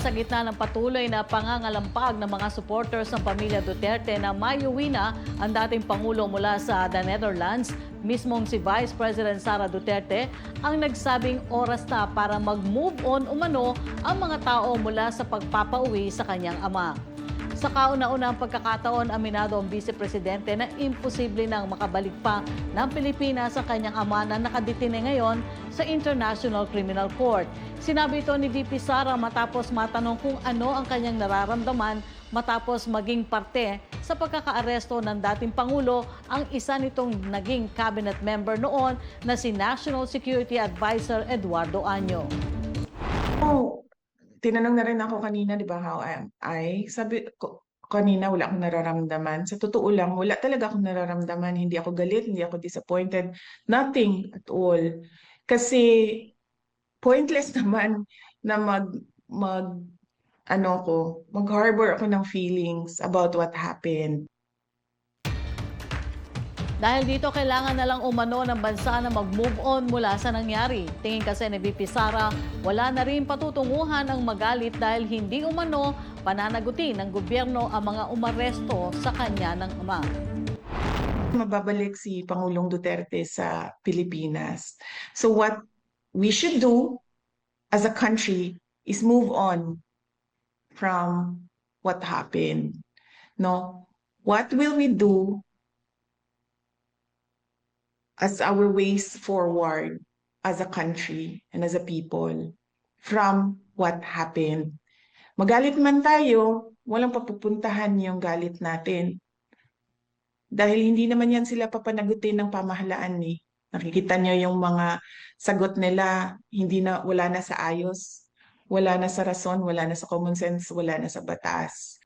Sa gitna ng patuloy na pangangalampag ng mga supporters ng pamilya Duterte na mayuwi na ang dating Pangulo mula sa The Netherlands, mismong si Vice President Sara Duterte ang nagsabing oras na para mag-move on umano ang mga tao mula sa pagpapauwi sa kanyang ama. Sa kauna-unang pagkakataon, aminado ang Vice Presidente na imposible nang makabalik pa ng Pilipinas ang kanyang ama na nakadetine ngayon sa International Criminal Court. Sinabi ito ni VP Sara matapos matanong kung ano ang kanyang nararamdaman matapos maging parte sa pagkakaaresto ng dating Pangulo ang isa nitong naging cabinet member noon na si National Security Advisor Eduardo Año. Oh, tinanong na rin ako kanina, di ba, how am I? Sabi ko, kanina wala akong nararamdaman. Sa totoo lang, wala talaga akong nararamdaman. Hindi ako galit, hindi ako disappointed. Nothing at all. Kasi pointless naman na mag-harbor ako ng feelings about what happened. Dahil dito, kailangan na lang umano ng bansa na mag-move on mula sa nangyari. Tingin kasi ni VP Sara, wala na rin patutunguhan ang magalit dahil hindi umano pananagutin ng gobyerno ang mga umaresto sa kanya ng ama. Mababalik si Pangulong Duterte sa Pilipinas. So what we should do as a country is move on from what happened. No? What will we do as our ways forward as a country and as a people from what happened? Magalit man tayo, walang papupuntahan yung galit natin. Dahil hindi naman yan sila papanagutin ng pamahalaan eh. Nakikita niyo yung mga sagot nila, wala na sa ayos, wala na sa rason, wala na sa common sense, wala na sa batas.